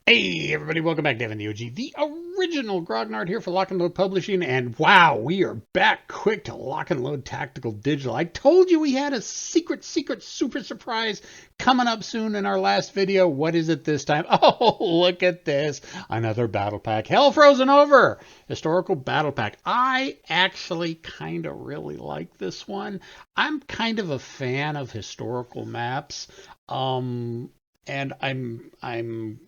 Hey everybody, welcome back to Devin the OG, the original Grognard here for Lock and Load Publishing, and wow, we are back quick to Lock and Load Tactical Digital. I told you we had a secret super surprise coming up soon in our last video. What is it this time? Oh, look at this. Another battle pack. Hell Frozen Over! Historical battle pack. I actually kind of really like this one. I'm kind of a fan of historical maps. And I'm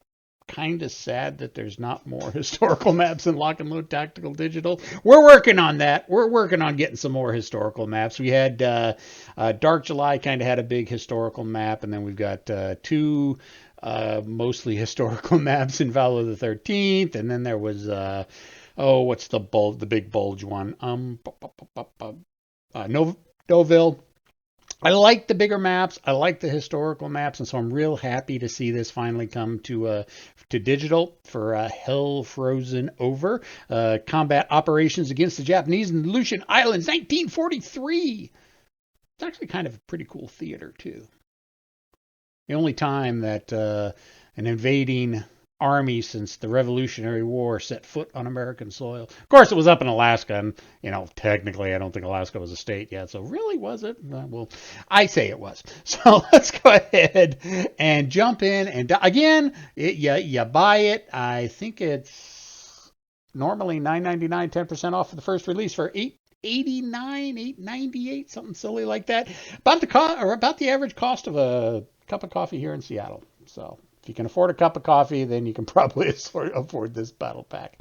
kind of sad that there's not more historical maps in Lock and Load Tactical Digital. We're working on that. We're working on getting some more historical maps. We had Dark July kind of had a big historical map, and then we've got two mostly historical maps in Valor the 13th, and then there was what's the big bulge one? Noville. I like the bigger maps. I like the historical maps, and so I'm real happy to see this finally come to digital for Hell Frozen Over. Combat operations against the Japanese in the Aleutian Islands, 1943. It's actually kind of a pretty cool theater too. The only time that an invading army since the Revolutionary War set foot on American soil. Of course, it was up in Alaska, and technically, I don't think Alaska was a state yet. So, really, was it? Well, I say it was. So let's go ahead and jump in. And again, you buy it. I think it's normally $9.99, 10% off for the first release for $8.89, $8.98, something silly like that. About the average cost of a cup of coffee here in Seattle. So. If you can afford a cup of coffee, then you can probably afford this battle pack.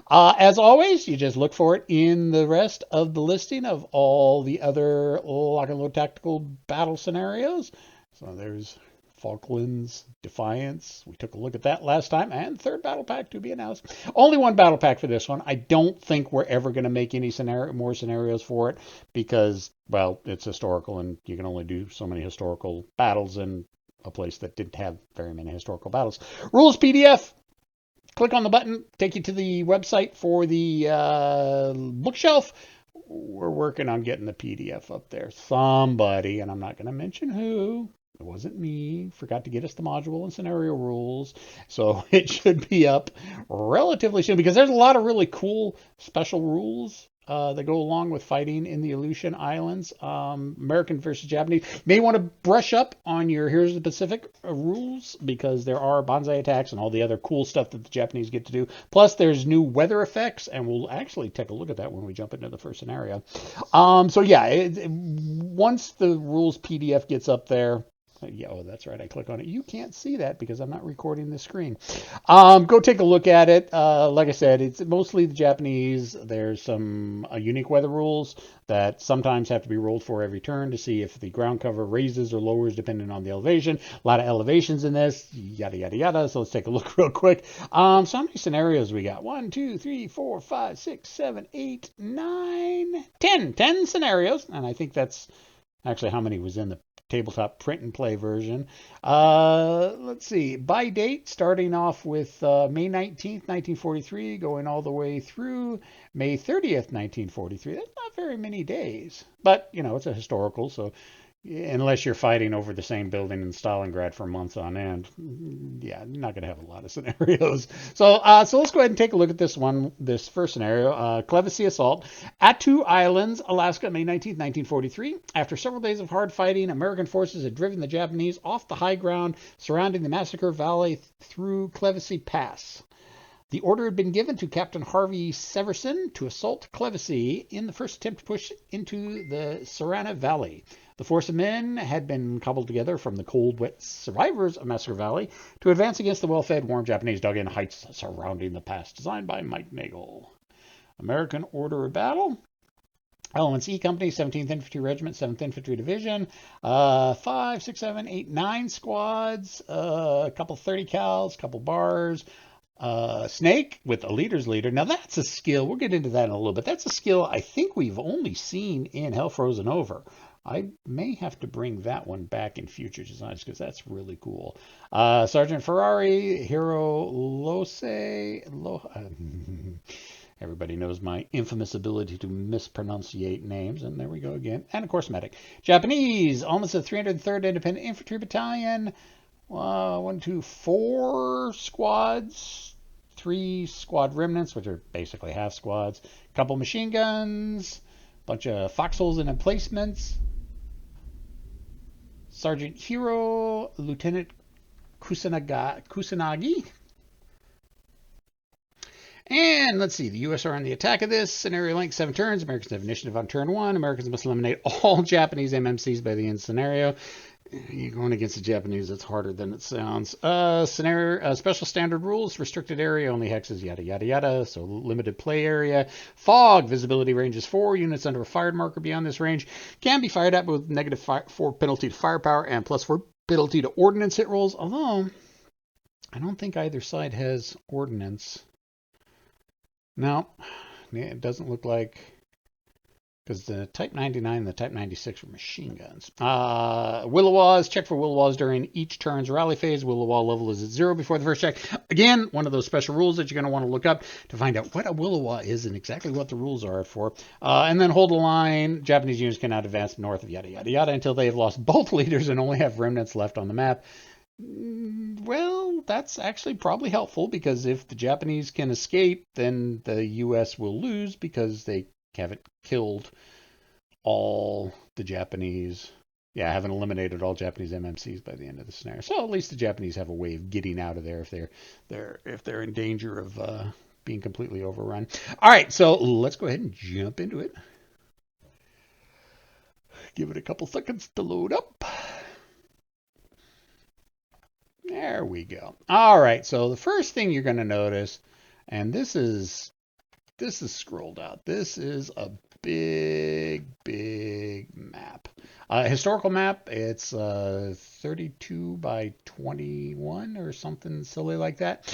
As always, you just look for it in the rest of the listing of all the other Lock and Load Tactical battle scenarios. So there's Falklands, Defiance. We took a look at that last time. And third battle pack to be announced. Only one battle pack for this one. I don't think we're ever going to make any more scenarios for it because, well, it's historical and you can only do so many historical battles in a place that didn't have very many historical battles. Rules PDF. Click on the button, take you to the website for the bookshelf. We're working on getting the PDF up there. Somebody, and I'm not going to mention who, it wasn't me, forgot to get us the module and scenario rules. So it should be up relatively soon because there's a lot of really cool special rules that go along with fighting in the Aleutian Islands, American versus Japanese. You may want to brush up on your Heroes of the Pacific rules because there are bonsai attacks and all the other cool stuff that the Japanese get to do. Plus, there's new weather effects, and we'll actually take a look at that when we jump into the first scenario. So yeah, once the rules PDF gets up there, yeah, oh, that's right. I click on it. You can't see that because I'm not recording the screen. Go take a look at it. Like I said, it's mostly the Japanese. There's some unique weather rules that sometimes have to be rolled for every turn to see if the ground cover raises or lowers depending on the elevation. A lot of elevations in this, yada, yada, yada. So let's take a look real quick. So how many scenarios we got? 1, 2, 3, 4, 5, 6, 7, 8, 9, 10. 10 scenarios. And I think that's actually how many was in the tabletop print and play version. Let's see. By date, starting off with May 19th, 1943, going all the way through May 30th, 1943. That's not very many days. But, it's a historical, so unless you're fighting over the same building in Stalingrad for months on end, yeah, you're not going to have a lot of scenarios. So let's go ahead and take a look at this first scenario. Clevacy Assault. Attu Islands, Alaska, May 19th, 1943. After several days of hard fighting, American forces had driven the Japanese off the high ground surrounding the Massacre Valley through Clevacy Pass. The order had been given to Captain Harvey Severson to assault Clevacy in the first attempt to push into the Sarana Valley. The force of men had been cobbled together from the cold, wet survivors of Massacre Valley to advance against the well-fed, warm Japanese dug-in heights surrounding the pass, designed by Mike Nagel. American Order of Battle. Elements E Company, 17th Infantry Regiment, 7th Infantry Division, 5, 6, 7, 8, 9 squads, a couple 30 cals, couple bars, Snake with a leader's leader. Now that's a skill. We'll get into that in a little bit. That's a skill I think we've only seen in Hell Frozen Over. I may have to bring that one back in future designs because that's really cool. Sergeant Ferrari, Hero everybody knows my infamous ability to mispronunciate names, and there we go again. And of course, medic. Japanese, almost a 303rd Independent Infantry Battalion. One, two, four squads, three squad remnants, which are basically half squads, a couple machine guns, bunch of foxholes and emplacements, Sergeant Hero, Lieutenant Kusanagi. And let's see, the U.S. are on the attack of this. Scenario length 7 turns. Americans have initiative on turn 1. Americans must eliminate all Japanese MMCs by the end scenario. You're going against the Japanese. It's harder than it sounds. Scenario special standard rules: restricted area, only hexes, yada yada yada. So limited play area. Fog visibility range is 4. Units under a fired marker beyond this range can be fired at with negative 4 penalty to firepower and plus 4 penalty to ordnance hit rolls. Although I don't think either side has ordnance. No, it doesn't look like, because the Type 99 and the Type 96 were machine guns. Willowaws, check for Willowaws during each turn's rally phase. Willowaw level is at 0 before the first check. Again, one of those special rules that you're going to want to look up to find out what a Willowaw is and exactly what the rules are for. And then hold the line. Japanese units cannot advance north of yada yada yada until they have lost both leaders and only have remnants left on the map. Well, that's actually probably helpful, because if the Japanese can escape, then the U.S. will lose because they haven't killed all the Japanese. Yeah, haven't eliminated all Japanese MMCs by the end of the scenario. So at least the Japanese have a way of getting out of there if they're in danger of being completely overrun. All right, so let's go ahead and jump into it. Give it a couple seconds to load up. There we go. All right, so the first thing you're going to notice, and this is scrolled out. This is a big map. Historical map. It's 32 by 21 or something silly like that.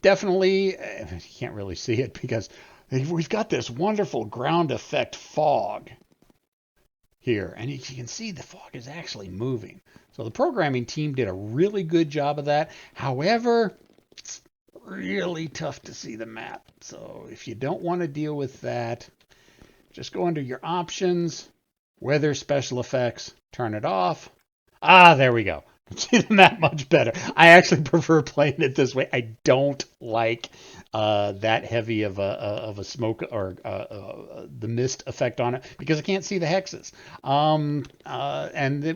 Definitely, you can't really see it because we've got this wonderful ground effect fog here, and you can see the fog is actually moving. So the programming team did a really good job of that. However, it's really tough to see the map. So if you don't want to deal with that, just go under your options, weather special effects, turn it off. There we go. See the map much better. I actually prefer playing it this way. I don't like that heavy of a smoke or the mist effect on it because I can't see the hexes.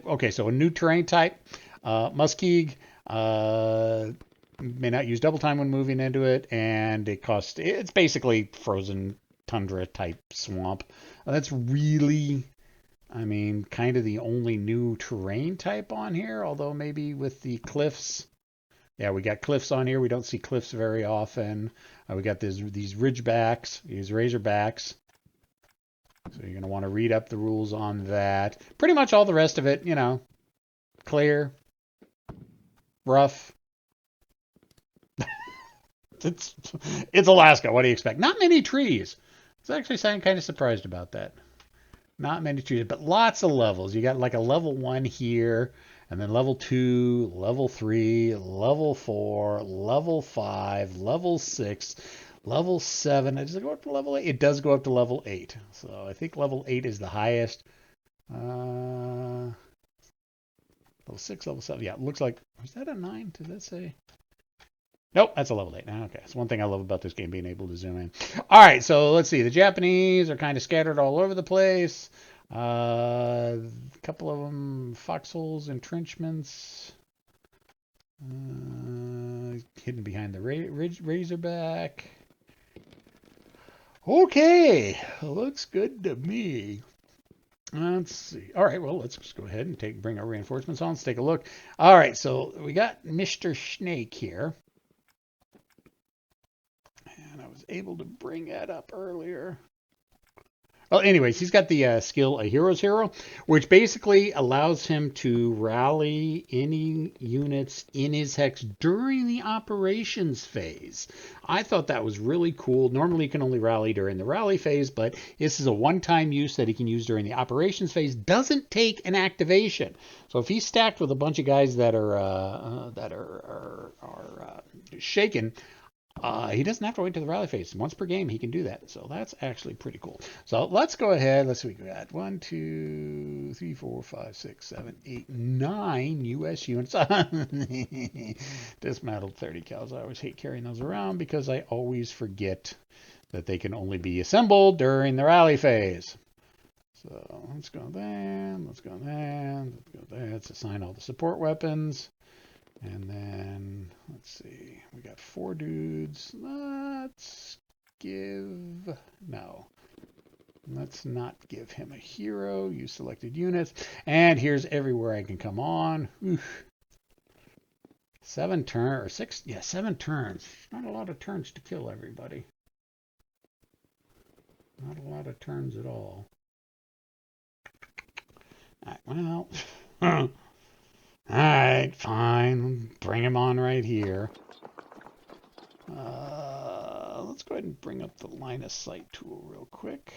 Okay, so a new terrain type, Muskeg. May not use double time when moving into it, and it's basically frozen tundra type swamp. That's really, kind of the only new terrain type on here, although maybe with the cliffs. Yeah, we got cliffs on here. We don't see cliffs very often. We got these ridgebacks, these razorbacks. So you're going to want to read up the rules on that. Pretty much all the rest of it, clear, rough. It's Alaska. What do you expect? Not many trees. I was actually kind of surprised about that. Not many trees, but lots of levels. You got like a level 1 here, and then level 2, level 3, level 4, level 5, level 6, level 7. Does it go up to level 8? It does go up to level 8. So I think level 8 is the highest. Level 6, level 7. Yeah, it looks like, was that a 9? Does that say? Nope, that's a level 8. Okay, it's one thing I love about this game, being able to zoom in. All right, so let's see. The Japanese are kind of scattered all over the place. A couple of them, foxholes, entrenchments. Hidden behind the razorback. Okay, looks good to me. Let's see. All right, well, let's just go ahead and bring our reinforcements on. Let's take a look. All right, so we got Mr. Snake here. And I was able to bring that up earlier. Well, anyways, he's got the skill A Hero's Hero, which basically allows him to rally any units in his hex during the operations phase. I thought that was really cool. Normally, you can only rally during the rally phase, but this is a one-time use that he can use during the operations phase. Doesn't take an activation. So if he's stacked with a bunch of guys that are shaken, He doesn't have to wait to the rally phase. Once per game, he can do that. So that's actually pretty cool. So let's go ahead. Let's see what we got. 1, 2, 3, 4, 5, 6, 7, 8, 9 U.S. units. Dismantled 30 cals. I always hate carrying those around because I always forget that they can only be assembled during the rally phase. So let's go there. Let's go there. Let's go there. Let's assign all the support weapons. And then, let's see, we got 4 dudes. Let's not give him a hero. Use selected units. And here's everywhere I can come on. Oof. 7 turns, or 6, yeah, 7 turns. Not a lot of turns to kill everybody. Not a lot of turns at all. Well, alright, fine. Bring him on right here. Let's go ahead and bring up the line of sight tool real quick.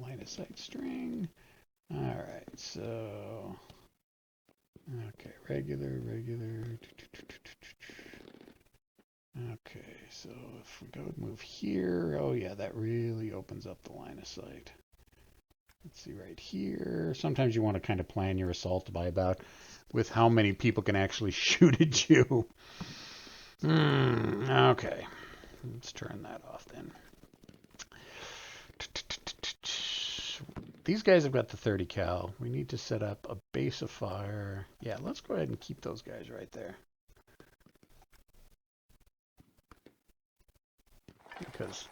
Line of sight string. Alright, so... Okay, regular. Okay, so if we go and move here, oh yeah, that really opens up the line of sight. Let's see right here. Sometimes you want to kind of plan your assault by about with how many people can actually shoot at you. Okay. Let's turn that off then. These guys have got the 30 cal. We need to set up a base of fire. Yeah, let's go ahead and keep those guys right there. Because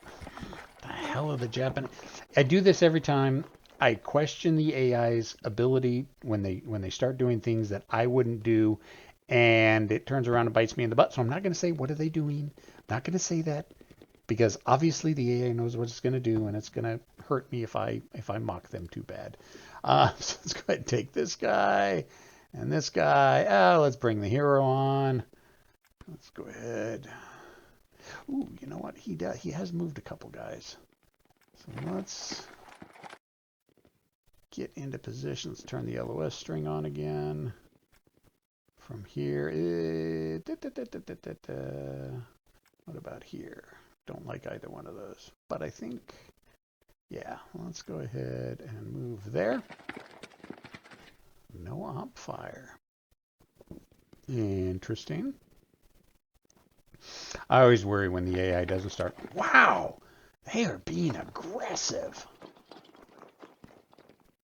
the hell of the Japanese... I do this every time. I question the AI's ability when they start doing things that I wouldn't do, and it turns around and bites me in the butt. So I'm not going to say what are they doing. I'm not going to say that because obviously the AI knows what it's going to do, and it's going to hurt me if I mock them too bad. So let's go ahead and take this guy and this guy. Let's bring the hero on. Let's go ahead. Ooh, you know what? He has moved a couple guys. So let's get into position. Let's turn the LOS string on again. From here, what about here? Don't like either one of those. But I think, yeah, let's go ahead and move there. No op fire. Interesting. I always worry when the AI doesn't start. Wow, they are being aggressive.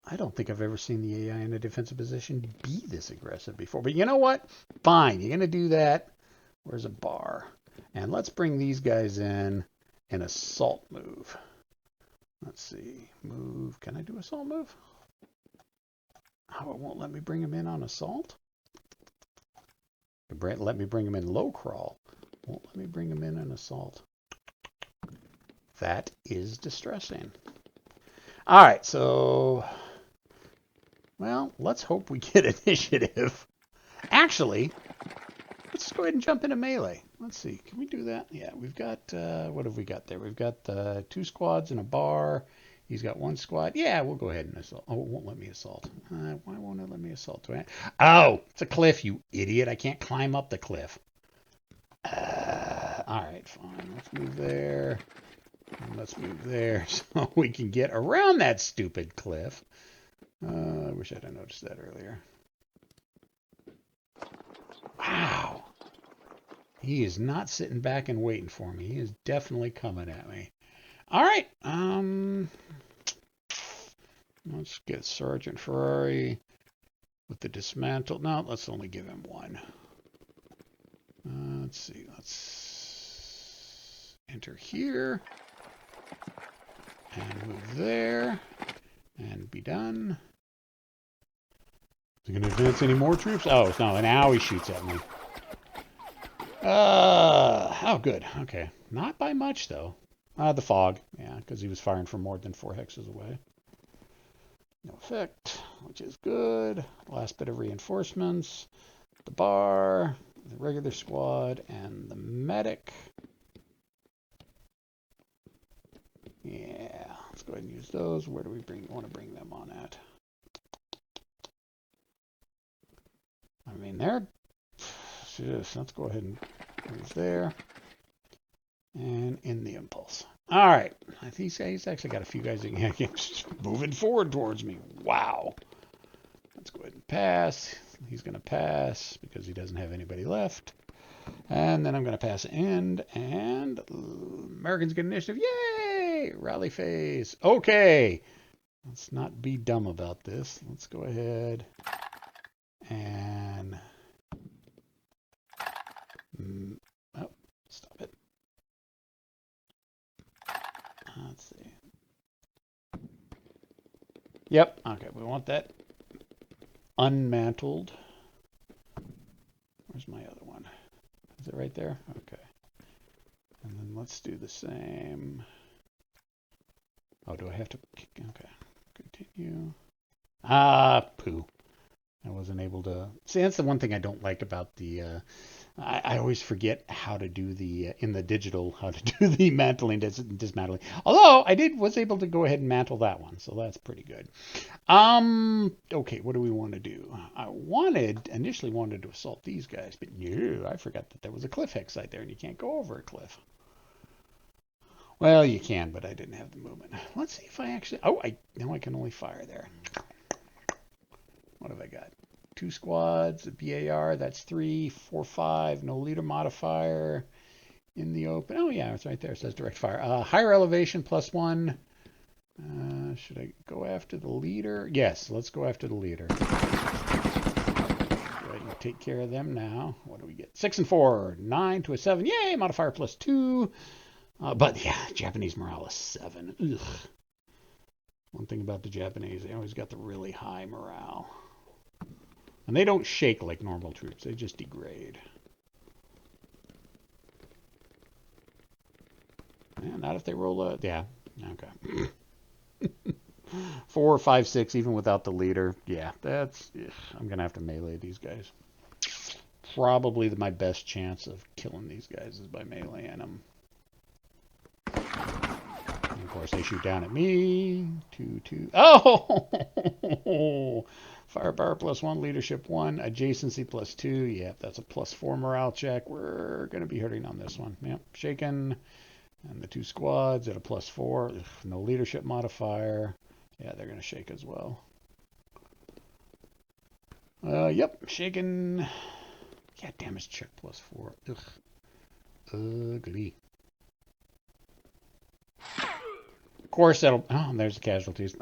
I don't think I've ever seen the AI in a defensive position be this aggressive before. But you know what? Fine, you're going to do that. Where's a bar? And let's bring these guys in an assault move. Let's see. Move. Can I do assault move? Oh, it won't let me bring him in on assault? Let me bring him in low crawl. Won't let me bring him in an assault. That is distressing. All right, so... Well, let's hope we get initiative. Actually, let's just go ahead and jump into melee. Let's see. Can we do that? Yeah, we've got, what have we got there? We've got 2 squads and a bar. He's got 1 squad. Yeah, we'll go ahead and assault. Oh, it won't let me assault. Why won't it let me assault? Oh, it's a cliff, you idiot. I can't climb up the cliff. All right, fine. Let's move there. And let's move there so we can get around that stupid cliff. I wish I'd have noticed that earlier. Wow. He is not sitting back and waiting for me. He is definitely coming at me. All right. Let's get Sergeant Ferrari with the dismantle. No, let's only give him 1. Let's see. Let's enter here and move there and be done. Is he going to advance any more troops? Oh, no. Now he shoots at me. Oh, good. Okay. Not by much, though. The fog. Yeah, because he was firing from more than 4 hexes away. No effect, which is good. Last bit of reinforcements. The bar, the regular squad, and the medic. Yeah, let's go ahead and use those. Where do we want to bring them on at? I mean, they're... Let's go ahead and move there. And in the impulse. All right. He's actually got a few guys moving forward towards me. Wow. Let's go ahead and pass. He's going to pass because he doesn't have anybody left. And then I'm going to pass end, and Americans get initiative. Yay! Rally phase. Okay. Let's not be dumb about this. Let's go ahead and... oh, stop it. Let's see. Yep. Okay, we want that unmantled. Where's my other one? Is it right there? Okay. And then let's do the same. Oh, do I have to? Okay. Continue. Ah, poo. I wasn't able to. See, that's the one thing I don't like about the. I always forget how to do the in the digital how to do the mantling dismantling. Although I was able to go ahead and mantle that one, so that's pretty good. Okay, what do we want to do? I initially wanted to assault these guys, but no, I forgot that there was a cliff hex site there, and you can't go over a cliff. Well, you can, but I didn't have the movement. Let's see if I actually. Oh, now I can only fire there. What have I got? 2 squads, a BAR, that's 3, 4, 5, no leader modifier in the open. Oh yeah, it's right there. It says direct fire. Higher elevation +1. Should I go after the leader? Yes, let's go after the leader. Go ahead and take care of them now. What do we get? 6 and 4, 9 to a 7. Yay, modifier +2. But yeah, Japanese morale is 7. Ugh. One thing about the Japanese, they always got the really high morale. And they don't shake like normal troops. They just degrade. Yeah, not if they roll a... Yeah, okay. 4, 5, 6, even without the leader. Yeah, that's... I'm going to have to melee these guys. Probably my best chance of killing these guys is by meleeing them. And of course, they shoot down at me. 2, 2... Oh! Firepower +1, leadership 1, adjacency +2. Yep, that's a +4 morale check. We're going to be hurting on this one. Yep, shaken. And the 2 squads at a +4. Ugh, no leadership modifier. Yeah, they're going to shake as well. Yep, shaken. Yeah, damage check +4. Ugh. Ugly. Of course, that'll... Oh, there's the casualties.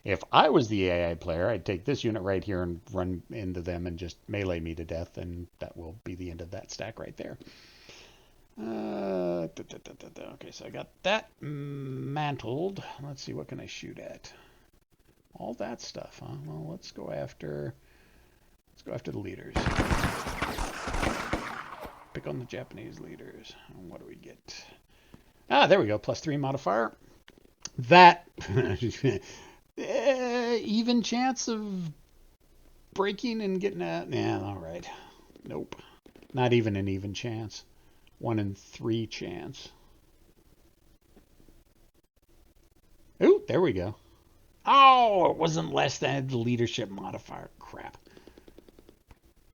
If I was the AI player, I'd take this unit right here and run into them and just melee me to death, and that will be the end of that stack right there. Okay, so I got that mantled. Let's see, what can I shoot at? All that stuff, huh? Well, let's go after the leaders. Pick on the Japanese leaders. And what do we get? Ah, there we go. +3 modifier. That even chance of breaking and getting a... Yeah, all right. Nope. Not even an even chance. 1 in 3 chance. Ooh, there we go. Oh, it wasn't less than the leadership modifier. Crap.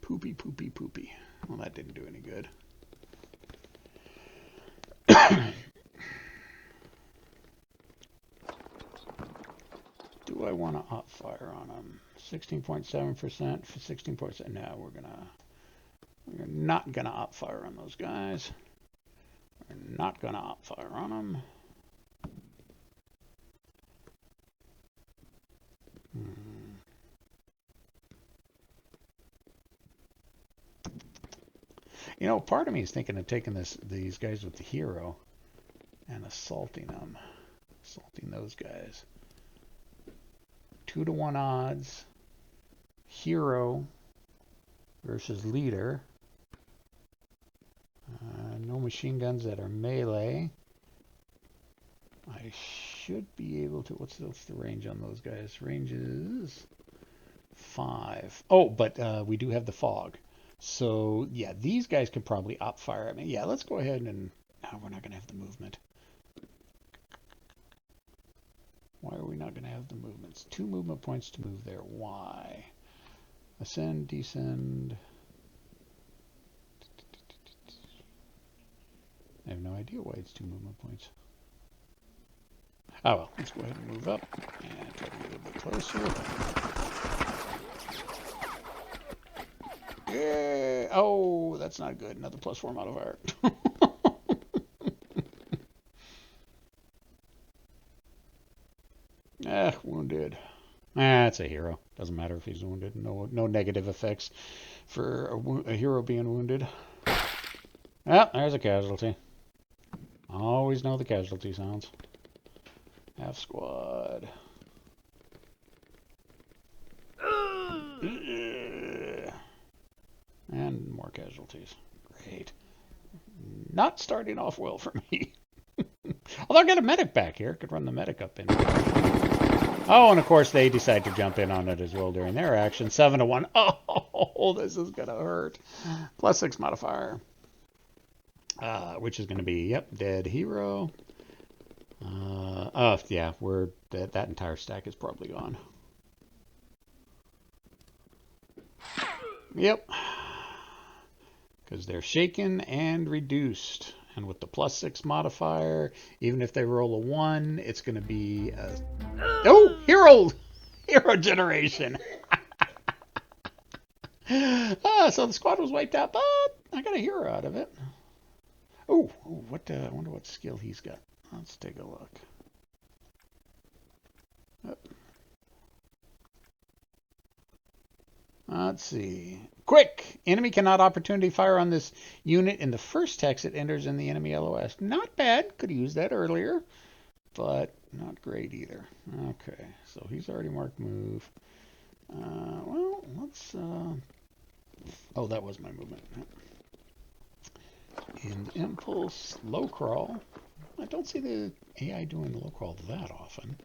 Poopy, poopy, poopy. Well, that didn't do any good. Do I want to op fire on them? 16.7% for 16%. No, we're not gonna op fire on those guys. We're not gonna op fire on them. You know, part of me is thinking of taking these guys with the hero and assaulting them. Assaulting those guys. 2-to-1 odds. Hero versus leader. No machine guns that are melee. I should be able to... What's the range on those guys? Range is 5. Oh, but we do have the fog. So, yeah, these guys could probably op fire at me. Yeah, let's go ahead and... No, we're not going to have the movement. Why are we not going to have the movements? 2 movement points to move there. Why? Ascend, descend. I have no idea why it's 2 movement points. Oh well, let's go ahead and move up and try to get a little bit closer. Yeah. Oh, that's not good. Another +4 modifier. Wounded. It's a hero. Doesn't matter if he's wounded. No negative effects for a hero being wounded. There's a casualty. Always know the casualty sounds. Half squad. And more casualties. Great. Not starting off well for me. Although I got a medic back here. Could run the medic up in. Oh, and of course they decide to jump in on it as well during their action. 7 to 1. Oh, this is going to hurt. +6 modifier. Which is going to be, yep, dead hero. Yeah, that entire stack is probably gone. Yep. Because they're shaken and reduced. And with the +6 modifier, even if they roll a 1, it's going to be hero generation. So the squad was wiped out, but I got a hero out of it. I wonder what skill he's got. Let's take a look. Let's see. Quick! Enemy cannot opportunity fire on this unit in the first text it enters in the enemy LOS. Not bad. Could have used that earlier, but not great either. Okay, so he's already marked move. Well, let's... Oh, that was my movement. And impulse, low crawl. I don't see the AI doing low crawl that often.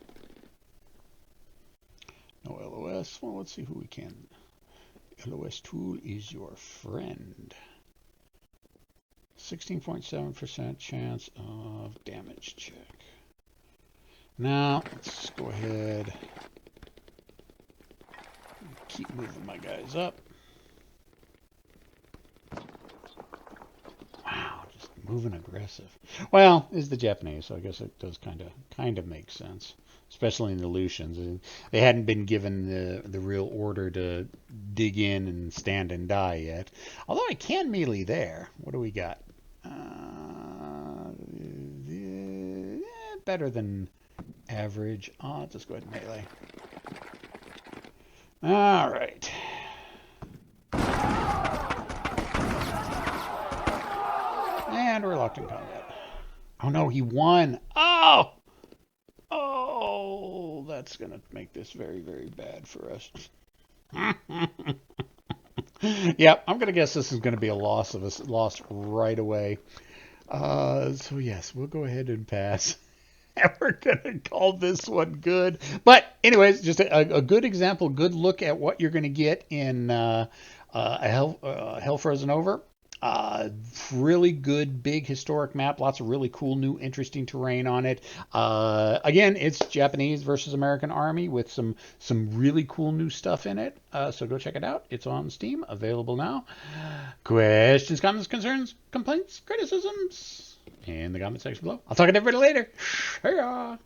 No LOS. Well, let's see who we can. LOS tool is your friend. 16.7% chance of damage check. Now, let's go ahead and keep moving my guys up. Wow, just moving aggressive. Well, it's the Japanese, so I guess it does kind of make sense. Especially in the Lucians. They hadn't been given the real order to dig in and stand and die yet. Although I can melee there. What do we got? Better than average. I'll just go ahead and melee. All right. And we're locked in combat. Oh no, he won. Oh! Oh, that's going to make this very, very bad for us. Yep, I'm going to guess this is going to be a loss right away. So yes, we'll go ahead and pass. And we're going to call this one good. But anyways, just a good example, good look at what you're going to get in Hell Frozen Over. Really good, big historic map. Lots of really cool, new, interesting terrain on it. Again, it's Japanese versus American Army with some really cool new stuff in it. So go check it out. It's on Steam, available now. Questions, comments, concerns, complaints, criticisms in the comment section below. I'll talk to everybody later. See ya.